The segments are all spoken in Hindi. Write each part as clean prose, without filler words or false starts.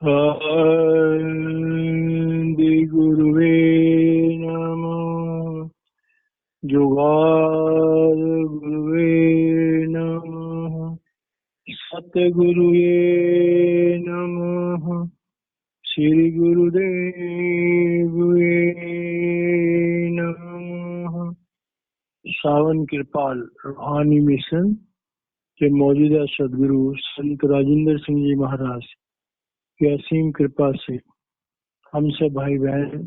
आदि गुरुवे नमः। जुगाद गुरुवे नमः। सतगुरुवे नमः। श्री गुरुदेव नमः। सावन कृपाल रूहानी मिशन के मौजूदा सदगुरु संत राजेंद्र सिंह जी महाराज की असीम कृपा से हम सब भाई बहन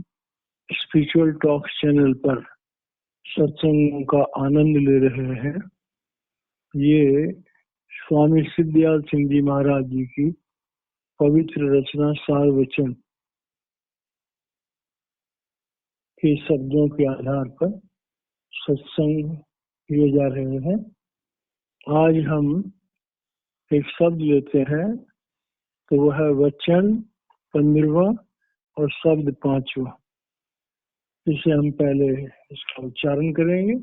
स्पिरिचुअल टॉक्स चैनल पर सत्संगों का आनंद ले रहे हैं। ये स्वामी सिद्धदयाल सिंह जी महाराज जी की पवित्र रचना सार वचन के शब्दों के आधार पर सत्संग किए जा रहे हैं। आज हम एक शब्द लेते हैं, तो वह है वचन 15वां और शब्द 5वां। इसे हम पहले इसका उच्चारण करेंगे,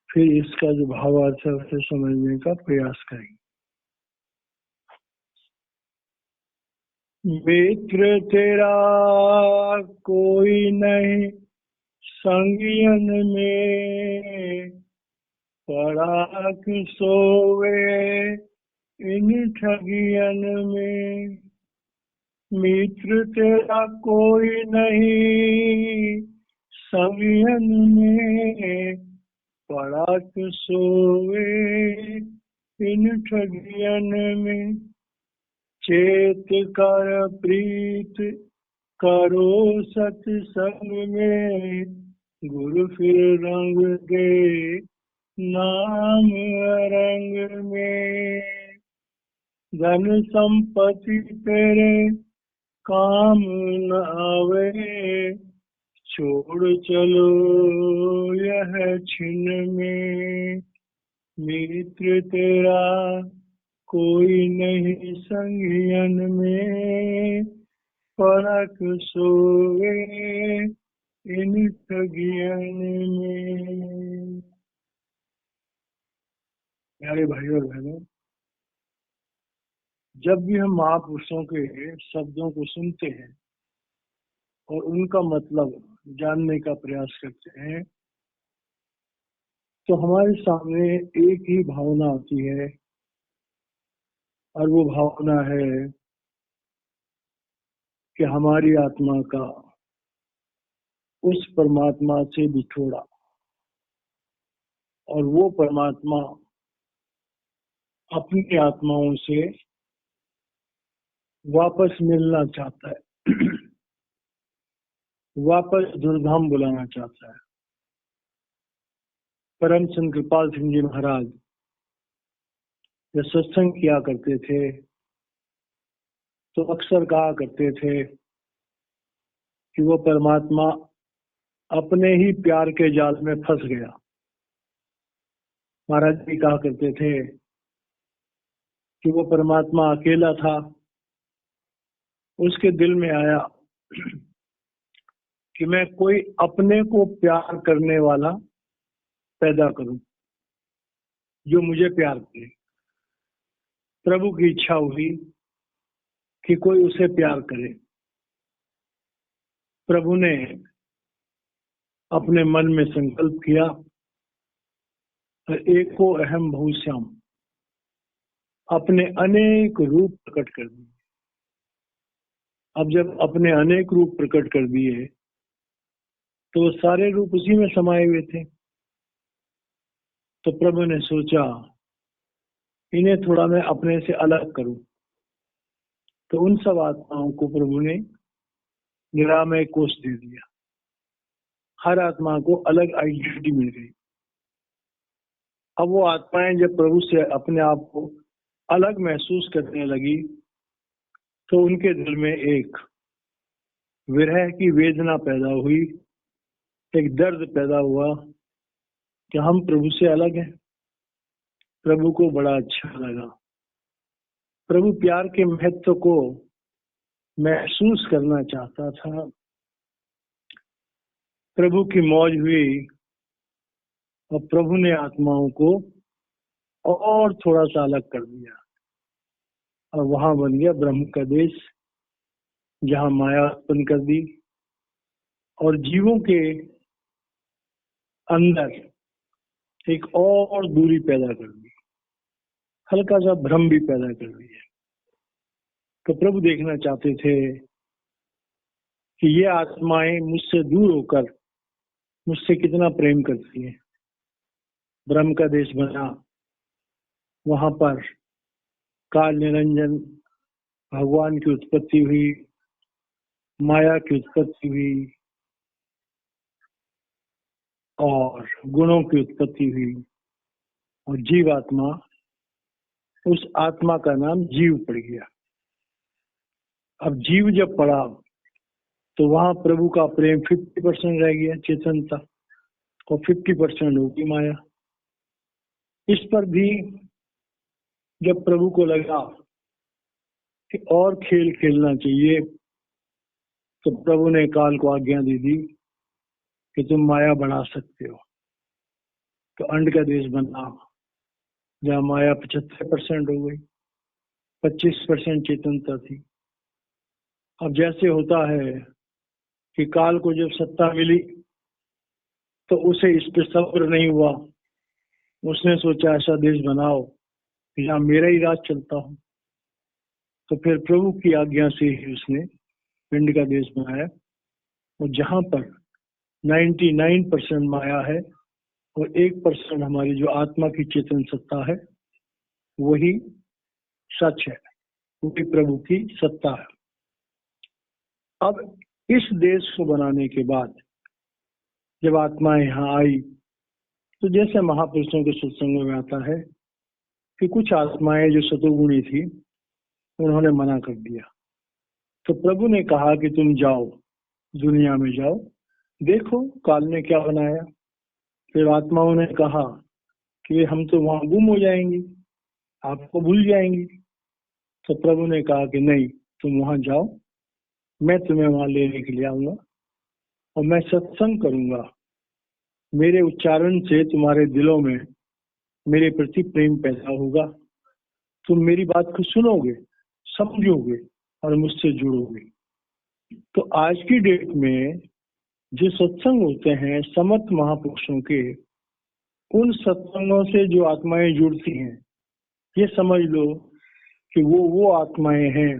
फिर इसका जो भावार्थ है उसे समझने का प्रयास करेंगे। मित्र तेरा कोई नहीं संगियन में, पराक सोवे इन ठगियन में। मित्र तेरा कोई नहीं संगियन में, पराक सोवे इन ठगियन में। चेत कर प्रीत करो सत्संग में, गुरु फिर रंग दे नाम रंग में। धन संपत्ति तेरे काम न आवे, छोड़ चलो यह छिन में। मित्र तेरा कोई नहीं संगियन में, परख सोवे इन ठगियन में। प्यारे भाइयों और बहनों, जब भी हम महापुरुषों के शब्दों को सुनते हैं और उनका मतलब जानने का प्रयास करते हैं, तो हमारे सामने एक ही भावना आती है, और वो भावना है कि हमारी आत्मा का उस परमात्मा से बिछोड़ा, और वो परमात्मा अपनी आत्माओं से वापस मिलना चाहता है, वापस धूमधाम बुलाना चाहता है। परम संत कृपाल सिंह जी महाराज जब सत्संग किया करते थे तो अक्सर कहा करते थे कि वो परमात्मा अपने ही प्यार के जाल में फंस गया। महाराज जी कहा करते थे कि वो परमात्मा अकेला था, उसके दिल में आया कि मैं कोई अपने को प्यार करने वाला पैदा करूं जो मुझे प्यार करे। प्रभु की इच्छा हुई कि कोई उसे प्यार करे। प्रभु ने अपने मन में संकल्प किया और एको अहम बहुश्याम अपने अनेक रूप प्रकट कर दिए। अब जब अपने अनेक रूप प्रकट कर दिए तो वो सारे रूप उसी में समाये हुए थे। तो प्रभु ने सोचा इन्हें थोड़ा मैं अपने से अलग करूं। तो उन सब आत्माओं को प्रभु ने निरामय कोष दे दिया। हर आत्मा को अलग आइडेंटिटी मिल गई। अब वो आत्माएं जब प्रभु से अपने आप को अलग महसूस करने लगी तो उनके दिल में एक विरह की वेदना पैदा हुई, एक दर्द पैदा हुआ कि हम प्रभु से अलग हैं। प्रभु को बड़ा अच्छा लगा। प्रभु प्यार के महत्व को महसूस करना चाहता था। प्रभु की मौज हुई और प्रभु ने आत्माओं को और थोड़ा सा अलग कर दिया और वहां बन गया ब्रह्म का देश। जहां माया उत्पन्न कर दी और जीवों के अंदर एक और दूरी पैदा कर दी, हल्का सा भ्रम भी पैदा कर दिया। तो प्रभु देखना चाहते थे कि ये आत्माएं मुझसे दूर होकर मुझसे कितना प्रेम करती हैं। ब्रह्म का देश बना, वहां पर काल निरंजन भगवान की उत्पत्ति हुई, माया की उत्पत्ति हुई और गुणों की उत्पत्ति हुई और जीवात्मा, उस आत्मा का नाम जीव पड़ गया। अब जीव जब पड़ा तो वहां प्रभु का प्रेम 50% रह गया, चेतनता, और 50% होगी माया। इस पर भी जब प्रभु को लगा कि और खेल खेलना चाहिए, तो प्रभु ने काल को आज्ञा दे दी कि तुम माया बढ़ा सकते हो। तो अंड का देश बना, जहाँ माया 75% हो गई, 25% चेतनता थी। अब जैसे होता है कि काल को जब सत्ता मिली तो उसे इस पे सब्र नहीं हुआ, उसने सोचा ऐसा देश बनाओ जहाँ मेरा ही राज चलता हो। तो फिर प्रभु की आज्ञा से ही उसने पिंड का देश बनाया, और जहाँ पर 99% माया है और 1% हमारी जो आत्मा की चेतन सत्ता है, वही सच है, वही प्रभु की सत्ता है। अब इस देश को बनाने के बाद जब आत्मा यहाँ आई, तो जैसे महापुरुषों के सत्संग में आता है कि कुछ आत्माएं जो सतोगुणी थी, उन्होंने मना कर दिया। तो प्रभु ने कहा कि तुम जाओ, दुनिया में जाओ, देखो काल ने क्या बनाया। फिर आत्माओं ने कहा कि हम तो वहां गुम हो जाएंगी, आपको भूल जाएंगी। तो प्रभु ने कहा कि नहीं, तुम वहां जाओ, मैं तुम्हें वहां लेने के लिए आऊंगा और मैं सत्संग करूंगा। मेरे उच्चारण से तुम्हारे दिलों में मेरे प्रति प्रेम पैदा होगा, तुम मेरी बात को सुनोगे, समझोगे और मुझसे जुड़ोगे। तो आज की डेट में जो सत्संग होते हैं समर्थ महापुरुषों के, उन सत्संगों से जो आत्माएं जुड़ती हैं, ये समझ लो कि वो आत्माएं हैं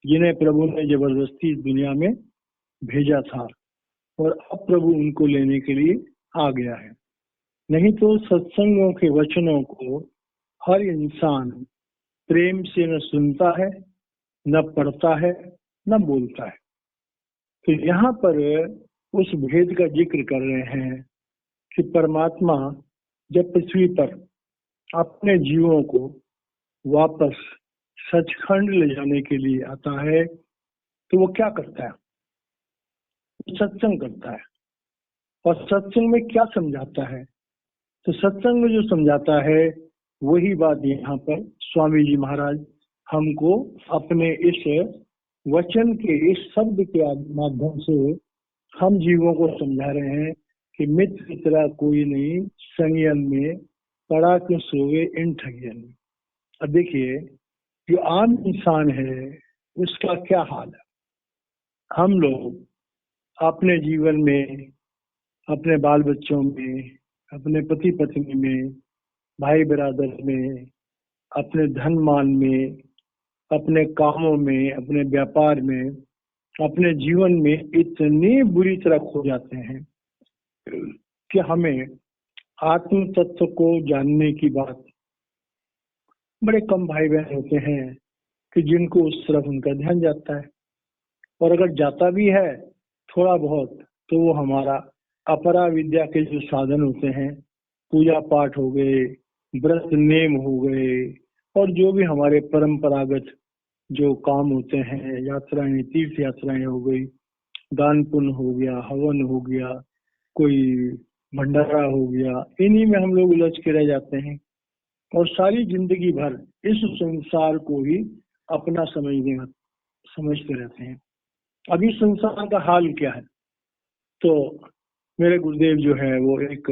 जिन्हें प्रभु ने जबरदस्ती दुनिया में भेजा था, और अब प्रभु उनको लेने के लिए आ गया है। नहीं तो सत्संगों के वचनों को हर इंसान प्रेम से न सुनता है, न पढ़ता है, न बोलता है। तो यहाँ पर उस भेद का जिक्र कर रहे हैं कि परमात्मा जब पृथ्वी पर अपने जीवों को वापस सचखंड ले जाने के लिए आता है, तो वो क्या करता है? सत्संग करता है। और सत्संग में क्या समझाता है? तो सत्संग में जो समझाता है वही बात यहाँ पर स्वामी जी महाराज हमको अपने इस वचन के, इस शब्द के माध्यम से हम जीवों को समझा रहे हैं कि मित्र की तरह कोई नहीं, संयम में पड़ा क्यों सोवे इन ठगियन में। अब देखिए, जो आम इंसान है उसका क्या हाल है। हम लोग अपने जीवन में, अपने बाल बच्चों में, अपने पति पत्नी में, भाई बिरादर में, अपने धन मान में, अपने कामों में, अपने व्यापार में, अपने जीवन में इतनी बुरी तरह खो जाते हैं कि हमें आत्म तत्व को जानने की बात, बड़े कम भाई बहन होते हैं कि जिनको उस तरफ उनका ध्यान जाता है, और अगर जाता भी है थोड़ा बहुत, तो वो हमारा अपरा विद्या के जो साधन होते हैं, पूजा पाठ हो गए, व्रत नेम हो गए, और जो भी हमारे परंपरागत जो काम होते हैं, यात्राएं, तीर्थ यात्राएं हो गई, दान पुण्य हो गया, हवन हो गया, कोई भंडारा हो गया, इन्हीं में हम लोग उलझ के रह जाते हैं और सारी जिंदगी भर इस संसार को ही अपना समझते रहते हैं। अभी संसार का हाल क्या है? तो मेरे गुरुदेव जो है वो एक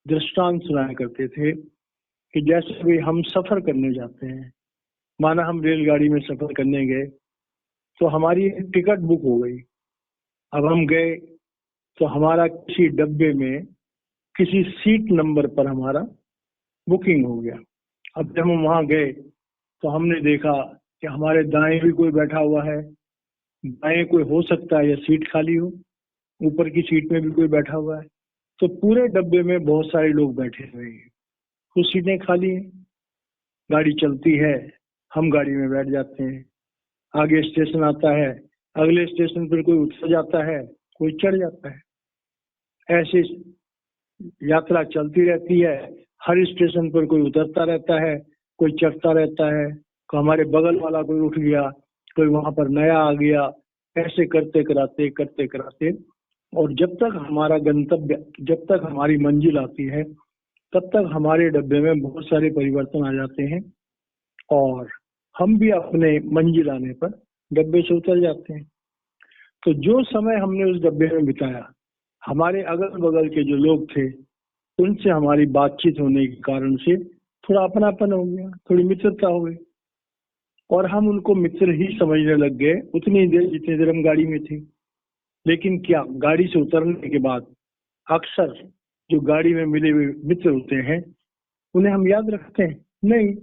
दृष्टांत सुनाया करते थे कि जैसे भी हम सफर करने जाते हैं, माना हम रेलगाड़ी में सफर करने गए, तो हमारी टिकट बुक हो गई। अब हम गए तो हमारा किसी डब्बे में किसी सीट नंबर पर हमारा बुकिंग हो गया। अब जब हम वहां गए तो हमने देखा कि हमारे दाएं भी कोई बैठा हुआ है, बाएं कोई हो सकता है या सीट खाली हो, ऊपर की सीट में भी कोई बैठा हुआ है। तो पूरे डब्बे में बहुत सारे लोग बैठे हुए हैं, कुछ सीटें खाली हैं। गाड़ी चलती है, हम गाड़ी में बैठ जाते हैं, आगे स्टेशन आता है, अगले स्टेशन पर कोई उतर जाता है, कोई चढ़ जाता है। ऐसे यात्रा चलती रहती है। हर स्टेशन पर कोई उतरता रहता है, कोई चढ़ता रहता है, तो हमारे बगल वाला कोई उठ गया, कोई वहां पर नया आ गया। ऐसे करते कराते और जब तक हमारा गंतव्य, जब तक हमारी मंजिल आती है, तब तक हमारे डब्बे में बहुत सारे परिवर्तन आ जाते हैं और हम भी अपने मंजिल आने पर डब्बे से उतर जाते हैं। तो जो समय हमने उस डब्बे में बिताया, हमारे अगल बगल के जो लोग थे उनसे हमारी बातचीत होने के कारण से थोड़ा अपनापन हो गया, थोड़ी मित्रता हो गई और हम उनको मित्र ही समझने लग गए उतनी देर जितनी देर हम गाड़ी में थे। लेकिन क्या गाड़ी से उतरने के बाद अक्सर जो गाड़ी में मिले हुए मित्र होते हैं उन्हें हम याद रखते हैं? नहीं।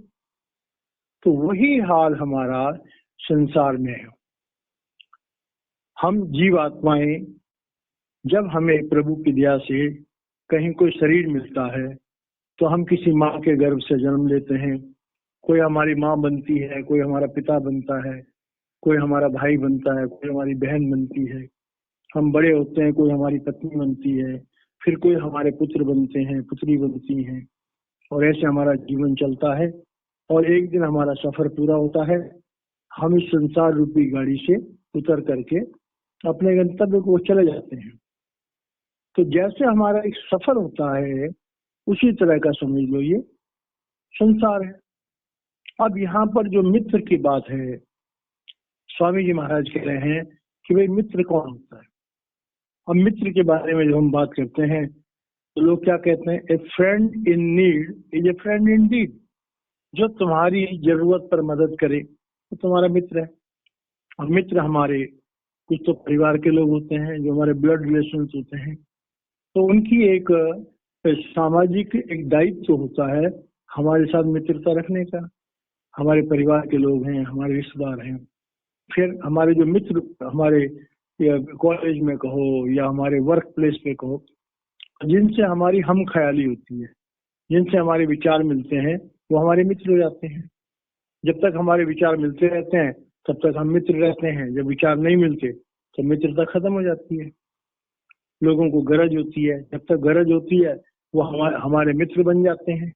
तो वही हाल हमारा संसार में है। हम जीव आत्माएं जब हमें प्रभु की दया से कहीं कोई शरीर मिलता है तो हम किसी माँ के गर्भ से जन्म लेते हैं। कोई हमारी माँ बनती है, कोई हमारा पिता बनता है, कोई हमारा भाई बनता है, कोई हमारी बहन बनती है। हम बड़े होते हैं, कोई हमारी पत्नी बनती है, फिर कोई हमारे पुत्र बनते हैं, पुत्री बनती हैं और ऐसे हमारा जीवन चलता है। और एक दिन हमारा सफर पूरा होता है, हम इस संसार रूपी गाड़ी से उतर करके अपने गंतव्य को चले जाते हैं। तो जैसे हमारा एक सफर होता है उसी तरह का समझ लो ये संसार है। अब यहाँ पर जो मित्र की बात है, स्वामी जी महाराज कह रहे हैं कि भाई मित्र कौन होता है। अब मित्र के बारे में जब हम बात करते हैं तो लोग क्या कहते हैं, ए friend in need is a friend Indeed. जो तुम्हारी जरूरत पर मदद करे तो तुम्हारा मित्र है। अब मित्र हमारे कुछ तो परिवार के लोग होते हैं, जो हमारे ब्लड रिलेशंस होते हैं, तो उनकी एक सामाजिक एक दायित्व होता है हमारे साथ मित्रता रखने का। हमारे परिवार के लोग हैं, हमारे रिश्तेदार हैं। फिर हमारे जो मित्र हमारे कॉलेज में कहो या हमारे वर्क प्लेस पे कहो, जिनसे हमारी हम ख्याली होती है, जिनसे हमारे विचार मिलते हैं, वो हमारे मित्र हो जाते हैं। जब तक हमारे विचार मिलते रहते हैं तब तक हम मित्र रहते हैं। जब विचार नहीं मिलते तो मित्रता खत्म हो जाती है। लोगों को गरज होती है, जब तक गरज होती है वो हमारे मित्र बन जाते हैं।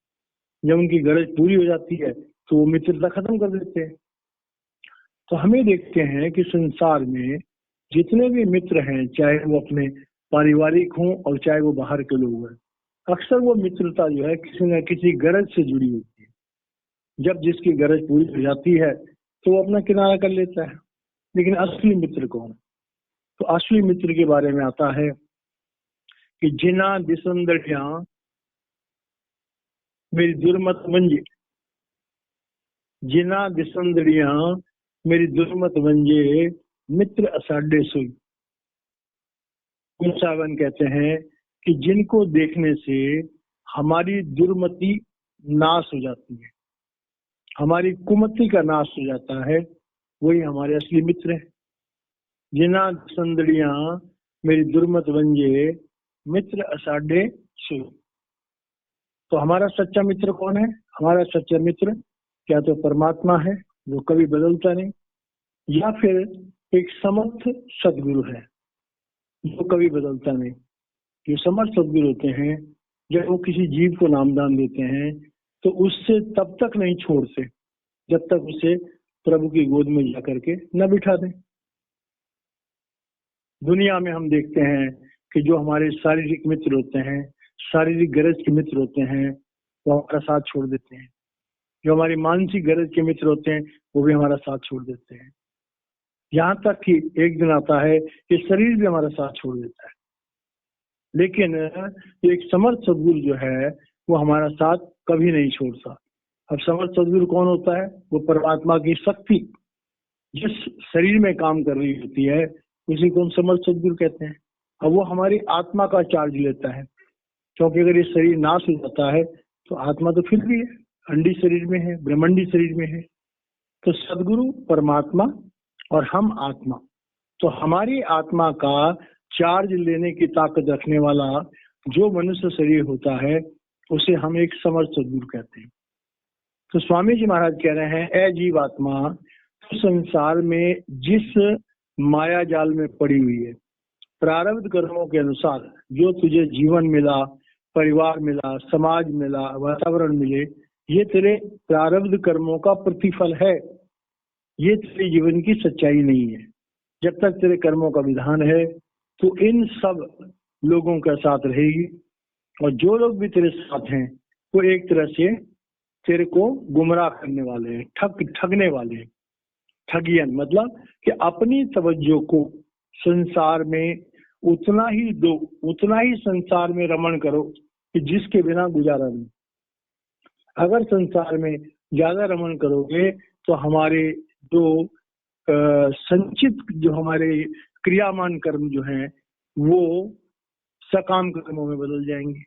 जब उनकी गरज पूरी हो जाती है तो वो मित्रता खत्म कर देते हैं। तो हमें देखते हैं कि संसार में जितने भी मित्र हैं, चाहे वो अपने पारिवारिक हों और चाहे वो बाहर के लोग हैं, अक्सर वो मित्रता जो है किसी न किसी गरज से जुड़ी होती है। जब जिसकी गरज पूरी हो जाती है तो वो अपना किनारा कर लेता है। लेकिन असली मित्र कौन है? तो असली मित्र के बारे में आता है कि जिना दिसंदड़िया मेरी दुर्मत मंजे, जिना दिसंदड़िया मेरी दुर्मत मंजे मित्र असाडे सुई। कुंसावन कहते हैं कि जिनको देखने से हमारी दुर्मति नाश हो जाती है, हमारी कुमति का नाश हो जाता है, वही हमारे असली मित्र है। जिना संदड़िया मेरी दुर्मत बंजे मित्र असाडे सुई। तो हमारा सच्चा मित्र कौन है? हमारा सच्चा मित्र क्या तो परमात्मा है जो कभी बदलता नहीं, या फिर एक समर्थ सदगुरु है जो कभी बदलता नहीं। जो समर्थ सदगुरु होते हैं, जब वो किसी जीव को नामदान देते हैं तो उससे तब तक नहीं छोड़ते जब तक उसे प्रभु की गोद में जाकर के न बिठा दें। दुनिया में हम देखते हैं कि जो हमारे शारीरिक मित्र होते हैं, शारीरिक गरज के मित्र होते हैं, वो हमारा साथ छोड़ देते हैं। जो हमारी मानसिक गरज के मित्र होते हैं वो भी हमारा साथ छोड़ देते हैं। यहाँ तक कि एक दिन आता है कि शरीर भी हमारा साथ छोड़ देता है। लेकिन एक समर्थ सदगुरु जो है वो हमारा साथ कभी नहीं छोड़ता। अब समर्थ सदगुरु कौन होता है? वो परमात्मा की शक्ति, जिस शरीर में काम कर रही होती है उसी को हम समर्थ सदगुरु कहते हैं। अब वो हमारी आत्मा का चार्ज लेता है, क्योंकि अगर ये शरीर नाश हो जाता है तो आत्मा तो फिर भी है, अंडी शरीर में है, ब्रह्मंडी शरीर में है। तो सदगुरु परमात्मा और हम आत्मा, तो हमारी आत्मा का चार्ज लेने की ताकत रखने वाला जो मनुष्य शरीर होता है उसे हम एक समर्थ सदगुरु कहते हैं। तो स्वामी जी महाराज कह रहे हैं, ए जीव आत्मा, तो संसार में जिस माया जाल में पड़ी हुई है, प्रारब्ध कर्मों के अनुसार जो तुझे जीवन मिला, परिवार मिला, समाज मिला, वातावरण मिले, ये तेरे प्रारब्ध कर्मों का प्रतिफल है, ये तेरे जीवन की सच्चाई नहीं है। जब तक तेरे कर्मों का विधान है तो इन सब लोगों के साथ रहेगी, और जो लोग भी तेरे साथ हैं वो एक तरह से तेरे को गुमराह करने वाले हैं, ठगने वाले हैं। ठगियन मतलब कि अपनी तवज्जो को संसार में उतना ही दो, उतना ही संसार में रमण करो कि जिसके बिना गुजारा नहीं। अगर संसार में ज्यादा रमण करोगे तो हमारे जो संचित जो हमारे क्रियामान कर्म जो हैं वो सकाम कर्मों में बदल जाएंगे।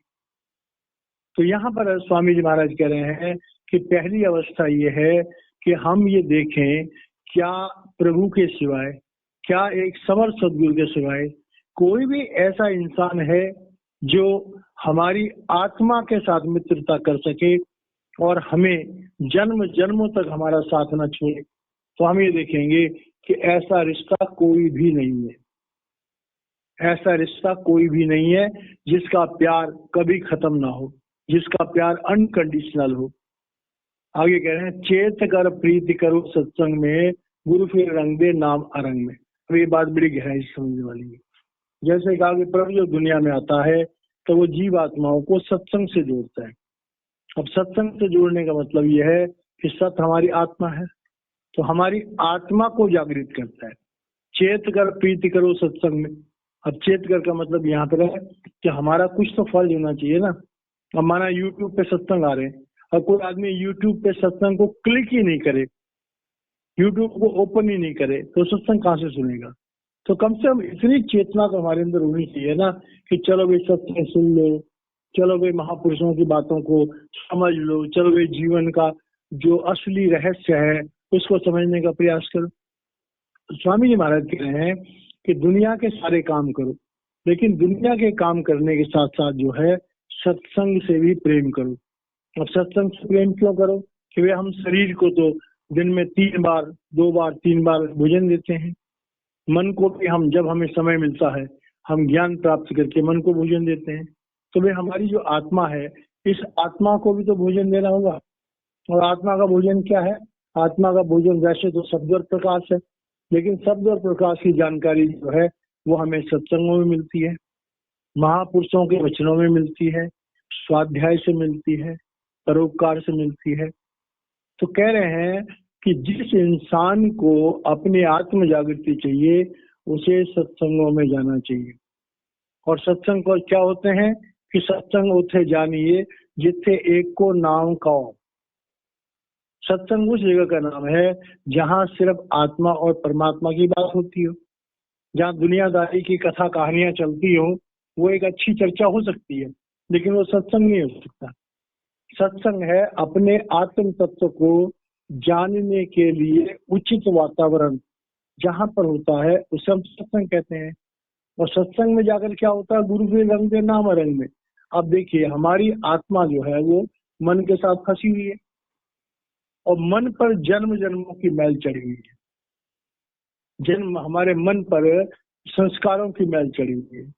तो यहाँ पर स्वामी जी महाराज कह रहे हैं कि पहली अवस्था ये है कि हम ये देखें क्या प्रभु के सिवाय, क्या एक समर्थ सदगुरु के सिवाय कोई भी ऐसा इंसान है जो हमारी आत्मा के साथ मित्रता कर सके और हमें जन्म जन्मों तक हमारा साथ न छोड़े। तो हम ये देखेंगे कि ऐसा रिश्ता कोई भी नहीं है, ऐसा रिश्ता कोई भी नहीं है जिसका प्यार कभी खत्म ना हो, जिसका प्यार अनकंडीशनल हो। आगे कह रहे हैं, चेत कर प्रीति करो सत्संग में, गुरु फिर रंग दे नाम अरंग में। अब ये बात बड़ी गहराई से समझने वाली है। जैसे कहा कि प्रभु जो दुनिया में आता है तो वो जीव आत्माओं को सत्संग से जोड़ता है। अब सत्संग से जोड़ने का मतलब यह है कि सत्य हमारी आत्मा है, तो हमारी आत्मा को जागृत करता है। चेत कर प्रीति करो सत्संग में। अब चेत कर का मतलब यहाँ पर है कि हमारा कुछ तो फर्ज होना चाहिए ना। अब माना यूट्यूब पे सत्संग आ रहे हैं और कोई आदमी यूट्यूब पे सत्संग को क्लिक ही नहीं करे, यूट्यूब को ओपन ही नहीं करे, तो सत्संग कहाँ से सुनेगा। तो कम से कम इतनी चेतना तो हमारे अंदर होनी चाहिए ना कि चलो भाई सत्संग सुन लो, चलो भाई महापुरुषों की बातों को समझ लो, चलो भाई जीवन का जो असली रहस्य है उसको समझने का प्रयास करो। स्वामी जी महाराज कह रहे हैं कि दुनिया के सारे काम करो, लेकिन दुनिया के काम करने के साथ साथ जो है सत्संग से भी प्रेम करो। अब सत्संग से प्रेम क्यों करो कि वे हम शरीर को तो दिन में 3 बार 2 बार 3 बार भोजन देते हैं, मन को भी हम जब हमें समय मिलता है हम ज्ञान प्राप्त करके मन को भोजन देते हैं। तो वे हमारी जो आत्मा है इस आत्मा को भी तो भोजन देना होगा। और आत्मा का भोजन क्या है? आत्मा का भोजन वैसे तो शब्द और प्रकाश है, लेकिन शब्द और प्रकाश की जानकारी जो है वो हमें सत्संगों में मिलती है, महापुरुषों के वचनों में मिलती है, स्वाध्याय से मिलती है, परोपकार से मिलती है। तो कह रहे हैं कि जिस इंसान को अपनी आत्म जागृति चाहिए उसे सत्संगों में जाना चाहिए। और सत्संग को क्या होते हैं कि सत्संग उथे जानिए जिथे एक को नाम कहो। सत्संग उस जगह का नाम है जहां सिर्फ आत्मा और परमात्मा की बात होती हो, जहां दुनियादारी की कथा कहानियां चलती हो। वो एक अच्छी चर्चा हो सकती है लेकिन वो सत्संग नहीं हो सकता। सत्संग है अपने आत्म तत्व को जानने के लिए उचित वातावरण जहां पर होता है उसे हम सत्संग कहते हैं। और सत्संग में जाकर क्या होता है? गुरु के रंग दे नाम रंग में। अब देखिए हमारी आत्मा जो है वो मन के साथ फंसी हुई है और मन पर जन्म जन्मों की मैल चढ़ी हुई है। जन्म हमारे मन पर संस्कारों की मैल चढ़ी हुई है।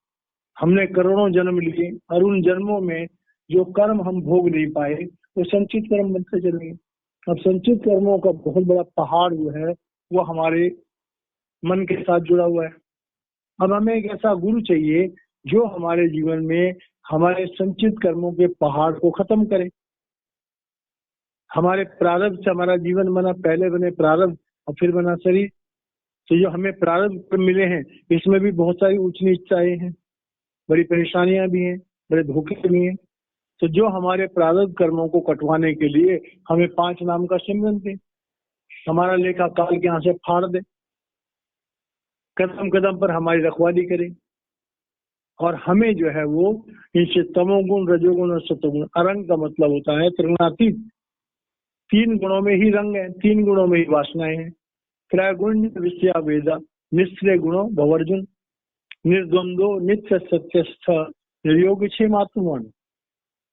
हमने करोड़ों जन्म लिए और उन जन्मों में जो कर्म हम भोग नहीं पाए वो संचित कर्म बनते चले गए। अब संचित कर्मों का बहुत बड़ा पहाड़ जो है वो हमारे मन के साथ जुड़ा हुआ है। अब हमें एक ऐसा गुरु चाहिए जो हमारे जीवन में हमारे संचित कर्मों के पहाड़ को खत्म करे। हमारे प्रारब्ध से हमारा जीवन बना, पहले बने प्रारब्ध और फिर बना शरीर। तो जो हमें प्रारब्ध मिले हैं इसमें भी बहुत सारी ऊंच नीचताएं हैं, बड़ी परेशानियां भी हैं, बड़े धोखे भी हैं। तो जो हमारे प्रारब्ध कर्मों को कटवाने के लिए हमें 5 नाम का सिमरन दे। हमारा लेखा काल के यहाँ से फाड़ दे, कदम कदम पर हमारी रखवाली करे, और हमें जो है वो इनसे तमोगुण, रजोगुण और सतोगुण, अरंग का मतलब होता है त्रिगुणातीत, 3 गुणों में ही रंग है, 3 गुणों में ही वासनाएं हैं। त्रैगुण्य विषया वेदा निश्चय गुणो भवर्जुन निर्द्वंदो नित्य सत्यस्थ निर्योग छे मातुमान।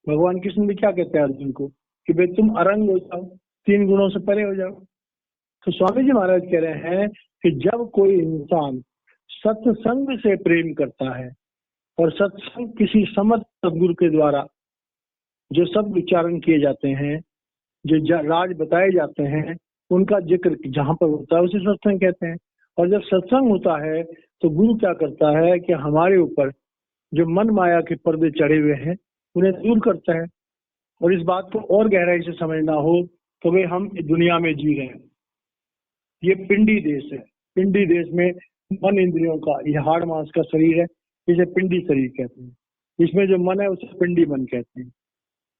भगवान कृष्ण भी क्या कहते हैं अर्जुन को कि भाई तुम अरंग हो जाओ, 3 गुणों से परे हो जाओ। तो स्वामी जी महाराज कह रहे हैं कि जब कोई इंसान सत्संग से प्रेम करता है और सत्संग किसी समर्थ सदगुरु के द्वारा जो सब उच्चारण किए जाते हैं, जो राज बताए जाते हैं, उनका जिक्र जहां पर होता है उसे सत्संग कहते हैं। और जब सत्संग होता है तो गुरु क्या करता है कि हमारे ऊपर जो मन माया के पर्दे चढ़े हुए हैं उन्हें दूर करता है। और इस बात को और गहराई से समझना हो तो भाई हम दुनिया में जी रहे हैं, ये पिंडी देश है। पिंडी देश में मन इंद्रियों का, ये हाड़ मांस का शरीर है, इसे पिंडी शरीर कहते हैं। इसमें जो मन है उसे पिंडी मन कहते हैं।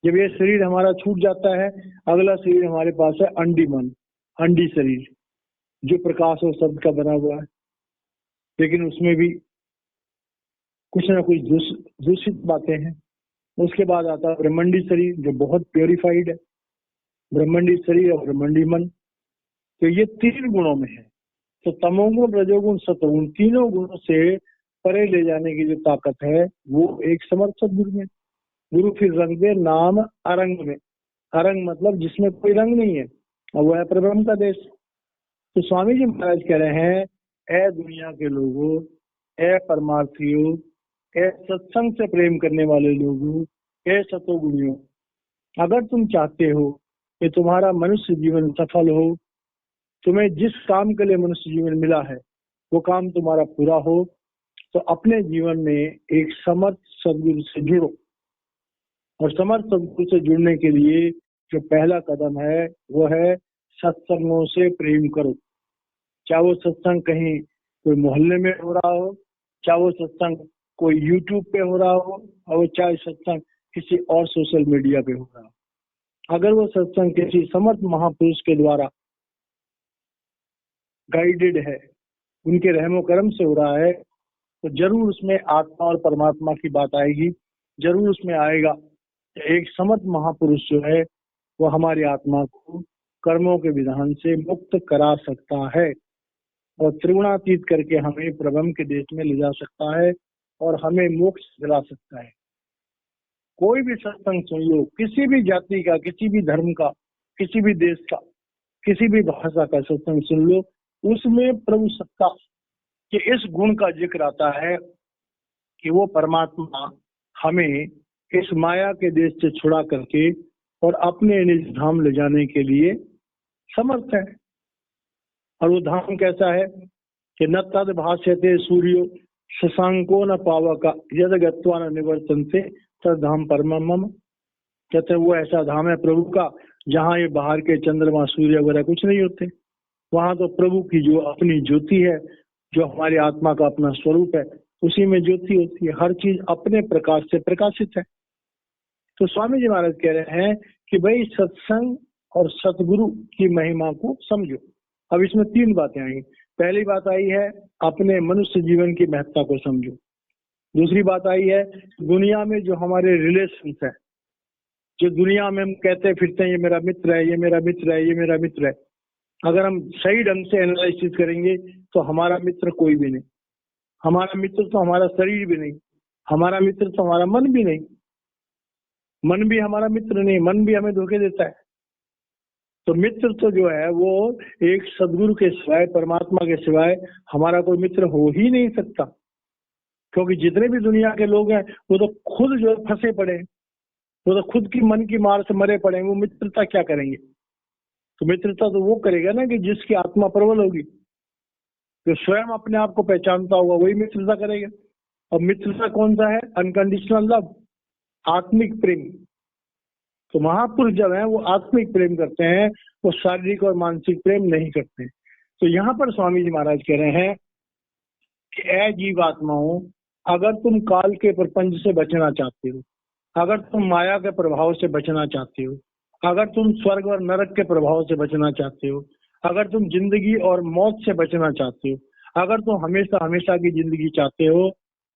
जब ये शरीर हमारा छूट जाता है, अगला शरीर हमारे पास है अंडी मन, अंडी शरीर, जो प्रकाश और शब्द का बना हुआ है, लेकिन उसमें भी कुछ ना कुछ दूषित बातें हैं। उसके बाद आता है ब्रह्मंडी शरीर, जो बहुत प्योरिफाइड है, ब्रह्मंडी शरीर और ब्रह्मंडी मन। तो ये 3 गुणों में है। तो तमोगुण, रजोगुण, सतोगुण, तीनों गुणों से परे ले जाने की जो ताकत है वो एक समर्थ सदगुरु में। गुरु फिर रंग दे नाम अरंग में। अरंग मतलब जिसमें कोई रंग नहीं है, और वो है प्रब्रह्म का देश। तो स्वामी जी महाराज कह रहे हैं, ए दुनिया के लोगों, ए परमार्थियों, ए सत्संग से प्रेम करने वाले लोगों, ए सतोगुणियों, अगर तुम चाहते हो कि तुम्हारा मनुष्य जीवन सफल हो, तुम्हें जिस काम के लिए मनुष्य जीवन मिला है वो काम तुम्हारा पूरा हो, तो अपने जीवन में एक समर्थ सदगुरु से जुड़ो। और समर्थ सदगुरु से जुड़ने के लिए जो पहला कदम है वो है सत्संगों से प्रेम करो। चाहे वो सत्संग कहीं कोई मोहल्ले में हो रहा हो, चाहे वो सत्संग कोई यूट्यूब पे हो रहा हो, और चाहे सत्संग किसी और सोशल मीडिया पे हो रहा हो। अगर वो सत्संग किसी समर्थ महापुरुष के द्वारा गाइडेड है, उनके रहमो करम से हो रहा है, तो जरूर उसमें आत्मा और परमात्मा की बात आएगी। जरूर उसमें आएगा एक समर्थ महापुरुष जो है वो हमारी आत्मा को कर्मों के विधान से मुक्त करा सकता है और त्रिगुणातीत करके हमें प्रब्रह्म के देश में ले जा सकता है और हमें मोक्ष दिला सकता है। कोई भी सत्संग सुन लो, किसी भी जाति का, किसी भी धर्म का, किसी भी देश का, किसी भी भाषा का सत्संग सुन लो, उसमें प्रभु सत्ता के इस गुण का जिक्र आता है कि वो परमात्मा हमें इस माया के देश से छुड़ा करके और अपने निज धाम ले जाने के लिए समर्थ है। और वो धाम कैसा है कि न तद भाष्यते सूर्यो शशांको न पावका यद गत्वा न निवर्तन्ते तद धाम परमम मम। कहते वो ऐसा धाम है प्रभु का जहाँ ये बाहर के चंद्रमा सूर्य वगैरह कुछ नहीं होते। वहां तो प्रभु की जो अपनी ज्योति है, जो हमारी आत्मा का अपना स्वरूप है, उसी में ज्योति होती है। हर चीज अपने प्रकाश से प्रकाशित है। तो स्वामी जी महाराज कह रहे हैं कि भाई सत्संग और सतगुरु की महिमा को समझो। अब इसमें 3 बातें आई। पहली बात आई है अपने मनुष्य जीवन की महत्ता को समझो। दूसरी बात आई है दुनिया में जो हमारे रिलेशंस है, जो दुनिया में हम कहते फिरते हैं ये मेरा मित्र है, ये मेरा मित्र है, ये मेरा मित्र है, अगर हम सही ढंग से एनालिसिस करेंगे तो हमारा मित्र कोई भी नहीं। हमारा मित्र तो हमारा शरीर भी नहीं, हमारा मित्र तो हमारा मन भी नहीं, मन भी हमारा मित्र नहीं, मन भी हमें धोखे देता है। तो मित्र तो जो है वो एक सदगुरु के सिवाय, परमात्मा के सिवाय हमारा कोई मित्र हो ही नहीं सकता। क्योंकि जितने भी दुनिया के लोग हैं वो तो खुद जो फंसे पड़े हैं, वो तो खुद की मन की मार से मरे पड़े हैं। वो मित्रता क्या करेंगे? तो मित्रता तो वो करेगा ना कि जिसकी आत्मा प्रबल होगी, जो स्वयं अपने आप को पहचानता होगा, वही मित्रता करेगा। और मित्रता कौन सा है? अनकंडीशनल लव, आत्मिक प्रेम। तो महापुरुष जब है वो आत्मिक प्रेम करते हैं, वो शारीरिक और मानसिक प्रेम नहीं करते। तो यहाँ पर स्वामी जी महाराज कह रहे हैं कि ऐ जीवात्माओं, अगर तुम काल के प्रपंच से बचना चाहते हो, अगर तुम माया के प्रभाव से बचना चाहते हो, अगर तुम स्वर्ग और नरक के प्रभाव से बचना चाहते हो, अगर तुम जिंदगी और मौत से बचना चाहते हो, अगर तुम हमेशा हमेशा की जिंदगी चाहते हो,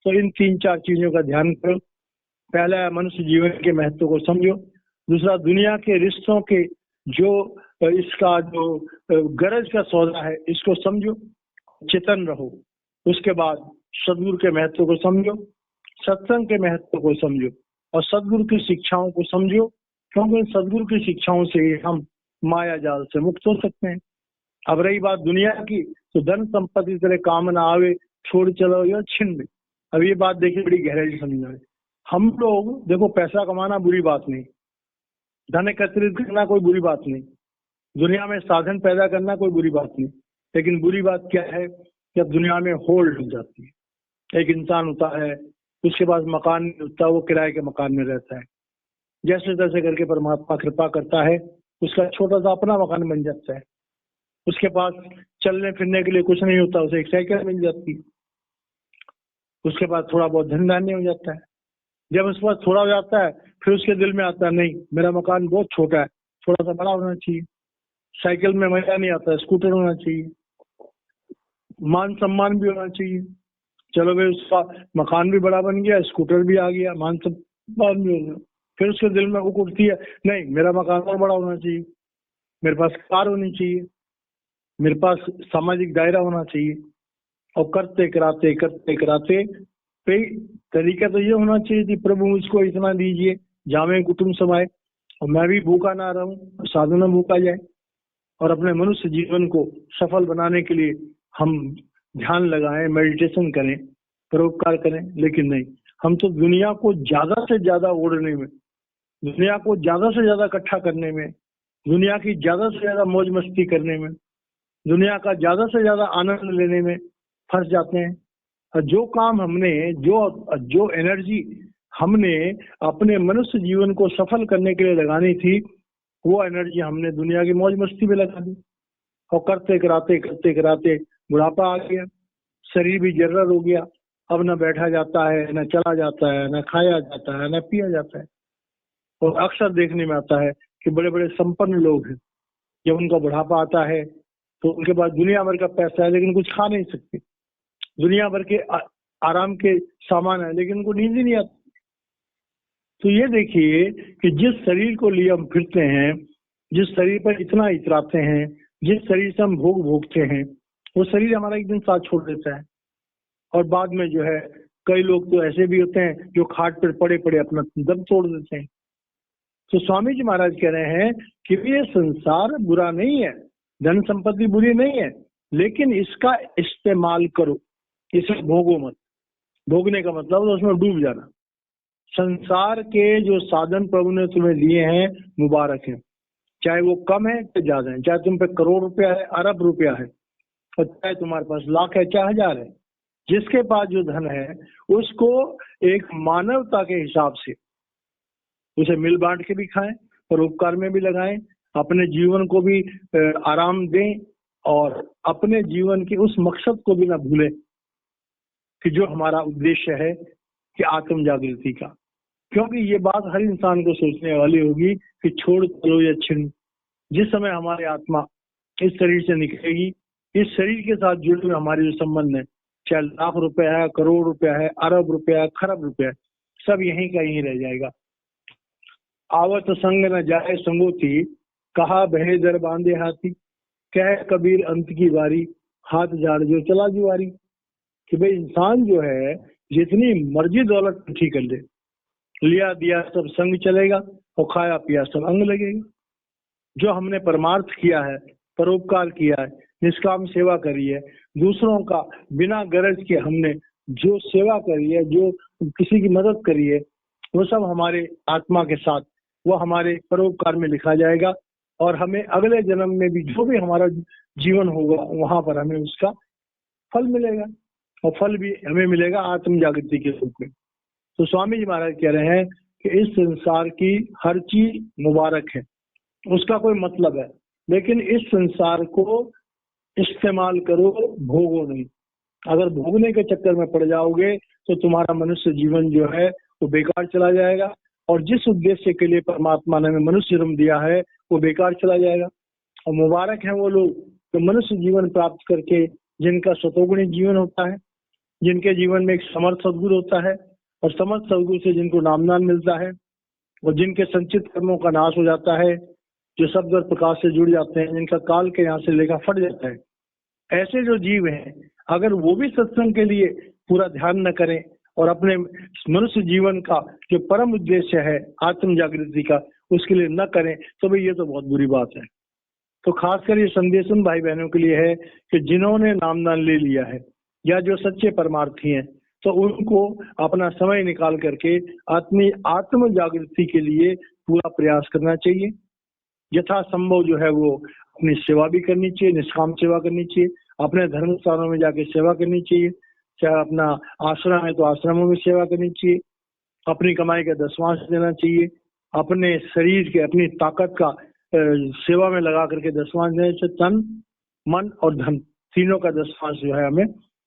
तो इन 3-4 चीजों का ध्यान करो। पहला है मनुष्य जीवन के महत्व को समझो। दूसरा, दुनिया के रिश्तों के जो इसका जो गरज का सौदा है इसको समझो, चेतन रहो। उसके बाद सदगुरु के महत्व को समझो, सत्संग के महत्व को समझो और सदगुरु की शिक्षाओं को समझो, क्योंकि सदगुरु की शिक्षाओं से ही हम माया जाल से मुक्त हो सकते हैं। अब रही बात दुनिया की, तो धन संपत्ति तेरे काम ना आवे, छोड़ चलो या छिन में। अब ये बात देखिए, बड़ी गहराई से समझना है। हम लोग देखो, पैसा कमाना बुरी बात नहीं, धन एकत्रित करना कोई बुरी बात नहीं, दुनिया में साधन पैदा करना कोई बुरी बात नहीं, लेकिन बुरी बात क्या है, जब दुनिया में होल्ड हो जाती है। एक इंसान होता है, उसके पास मकान नहीं होता, वो किराए के मकान में रहता है। जैसे तैसे करके परमात्मा कृपा करता है, उसका छोटा सा अपना मकान बन जाता है। उसके पास चलने फिरने के लिए कुछ नहीं होता, उसे एक साइकिल मिल जाती है। उसके पास थोड़ा बहुत धन धान्य हो जाता है। जब उसके पास थोड़ा हो जाता है, फिर उसके दिल में आता है, नहीं मेरा मकान बहुत छोटा है, थोड़ा सा बड़ा होना चाहिए। साइकिल में मजा नहीं आता, स्कूटर होना चाहिए, मान सम्मान भी होना चाहिए। चलो भाई, उसका मकान भी बड़ा बन गया, स्कूटर भी आ गया, मान सम्मान भी हो गया। फिर उसके दिल में उक उठती है, नहीं मेरा मकान और बड़ा होना चाहिए, मेरे पास कार होनी चाहिए, मेरे पास सामाजिक दायरा होना चाहिए। और करते कराते फिर तरीका तो ये होना चाहिए कि प्रभु मुझको इतना दीजिए, जामे कुटुंब समाए और मैं भी भूखा ना रहूं, साधु न भूखा जाए। और अपने मनुष्य जीवन को सफल बनाने के लिए हम ध्यान लगाएं, मेडिटेशन करें, परोपकार करें। लेकिन नहीं, हम तो दुनिया को ज्यादा से ज्यादा ओढ़ने में, दुनिया को ज्यादा से ज्यादा इकट्ठा करने में, दुनिया की ज्यादा से ज्यादा मौज मस्ती करने में, दुनिया का ज्यादा से ज्यादा आनंद लेने में फंस जाते हैं। और जो काम हमने, जो एनर्जी हमने अपने मनुष्य जीवन को सफल करने के लिए लगानी थी, वो एनर्जी हमने दुनिया की मौज मस्ती में लगा दी। और करते कराते बुढ़ापा आ गया, शरीर भी जर्रर हो गया। अब न बैठा जाता है, न चला जाता है, न खाया जाता है, न पिया जाता है। और अक्सर देखने में आता है कि बड़े बड़े संपन्न लोग हैं, जब उनका बुढ़ापा आता है तो उनके पास दुनिया भर का पैसा है, लेकिन कुछ खा नहीं सकते। दुनिया भर के आराम के सामान है, लेकिन उनको नींद ही नहीं आती। तो ये देखिए कि जिस शरीर को लिए हम फिरते हैं, जिस शरीर पर इतना इतराते हैं, जिस शरीर से हम भोग भोगते हैं, वो शरीर हमारा एक दिन साथ छोड़ देता है। और बाद में जो है, कई लोग तो ऐसे भी होते हैं जो खाट पर पड़े पड़े अपना दम तोड़ देते हैं। तो स्वामी जी महाराज कह रहे हैं कि ये संसार बुरा नहीं है, धन संपत्ति बुरी नहीं है, लेकिन इसका इस्तेमाल करो, इसे भोगो मत। भोगने का मतलब तो उसमें डूब जाना। संसार के जो साधन प्रभु ने तुम्हें दिए हैं, मुबारक हैं, चाहे वो कम है चाहे ज्यादा है, चाहे तुम पे करोड़ रुपया है, अरब रुपया है, और चाहे तुम्हारे पास लाख है चाहे हजार है। जिसके पास जो धन है, उसको एक मानवता के हिसाब से उसे मिल बांट के भी खाएं, परोपकार में भी लगाएं, अपने जीवन को भी आराम दें, और अपने जीवन के उस मकसद को भी ना भूलें कि जो हमारा उद्देश्य है कि आत्म जागृति का। क्योंकि ये बात हर इंसान को सोचने वाली होगी कि छोड़ चलो या छिन। जिस समय हमारी आत्मा इस शरीर से निकलेगी, इस शरीर के साथ जुड़े हुए हमारे जो संबंध है, चाहे लाख रुपया है, करोड़ रुपया है, अरब रुपया है, खरब रुपया है, सब यहीं का यहीं रह जाएगा। आवत संग न जाए संगोती, कहा बहे दर बांधे हाथी, कह कबीर अंत की बारी, हाथ झाड़ जो चला जुआरी। कि भाई इंसान जो है जितनी मर्जी दौलत इकट्ठी कर ले, लिया दिया सब संग चलेगा और खाया पिया सब अंग लगेगा। जो हमने परमार्थ किया है, परोपकार किया है, निष्काम सेवा करी है, दूसरों का बिना गरज के हमने जो सेवा करी है, जो किसी की मदद करी है, वो सब हमारे आत्मा के साथ, वो हमारे परोपकार में लिखा जाएगा। और हमें अगले जन्म में भी जो भी हमारा जीवन होगा, वहां पर हमें उसका फल मिलेगा, और फल भी हमें मिलेगा आत्म जागृति के रूप में। तो स्वामी जी महाराज कह रहे हैं कि इस संसार की हर चीज मुबारक है, उसका कोई मतलब है, लेकिन इस संसार को इस्तेमाल करो, भोगो नहीं। अगर भोगने के चक्कर में पड़ जाओगे तो तुम्हारा मनुष्य जीवन जो है वो बेकार चला जाएगा, और जिस उद्देश्य के लिए परमात्मा ने हमें मनुष्य जन्म दिया है वो बेकार चला जाएगा। और मुबारक है वो लोग तो मनुष्य जीवन प्राप्त करके जिनका सतोगुणी जीवन होता है, जिनके जीवन में एक समर्थ सद्गुरु होता है और समर्थ सद्गुरु से जिनको नामदान मिलता है और जिनके संचित कर्मों का नाश हो जाता है, जो शब्द और प्रकाश से जुड़ जाते हैं, जिनका काल के यहाँ से लेखा फट जाता है, ऐसे जो जीव हैं, अगर वो भी सत्संग के लिए पूरा ध्यान न करें और अपने मनुष्य जीवन का जो परम उद्देश्य है आत्म जागृति का, उसके लिए न करें, तो भाई ये तो बहुत बुरी बात है। तो खासकर ये संदेश उन भाई बहनों के लिए है कि जिन्होंने नामदान ले लिया है या जो सच्चे परमार्थी हैं, तो उनको अपना समय निकाल करके अपनी आत्म जागृति के लिए पूरा प्रयास करना चाहिए। यथासंभव जो है वो अपनी सेवा भी करनी चाहिए, निष्काम सेवा करनी चाहिए, अपने धर्म स्थानों में जाके सेवा करनी चाहिए, चाहे अपना आश्रम है तो आश्रमों में सेवा करनी चाहिए, अपनी कमाई का दशमांश देना चाहिए, अपने शरीर के अपनी ताकत का सेवा में लगा करके दशमांश देने से तन मन और धन तीनों का दशमांश जो है हमें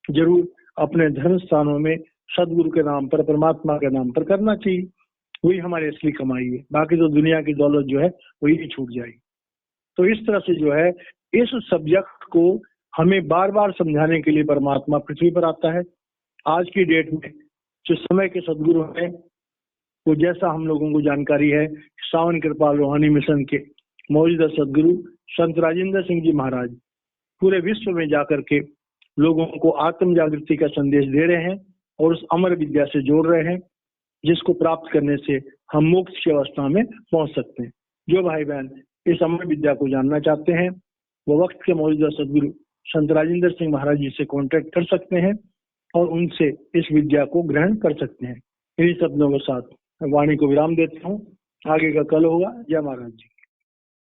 जरूर अपने धर्म स्थानों में सदगुरु के नाम पर, परमात्मा के नाम पर करना चाहिए। वही हमारी असली कमाई है, बाकी तो दुनिया की दौलत जो है वही छूट जाएगी। तो इस तरह से जो है इस सब्जेक्ट को हमें बार बार समझाने के लिए परमात्मा पृथ्वी पर आता है। आज की डेट में जो समय के सदगुरु हैं, वो जैसा हम लोगों को जानकारी है, सावन कृपाल रूहानी मिशन के मौजूदा सदगुरु संत राजेंद्र सिंह जी महाराज पूरे विश्व में जाकर के लोगों को आत्म जागृति का संदेश दे रहे हैं और उस अमर विद्या से जोड़ रहे हैं, जिसको प्राप्त करने से हम मोक्ष की अवस्था में पहुंच सकते हैं। जो भाई बहन इस अमर विद्या को जानना चाहते हैं, वो वक्त के मौजूदा सदगुरु संत राजेंद्र सिंह महाराज जी से कॉन्टेक्ट कर सकते हैं और उनसे इस विद्या को ग्रहण कर सकते हैं। इन्हीं शब्दों के साथ वाणी को विराम देता हूँ। आगे का कल होगा। जय महाराज जी।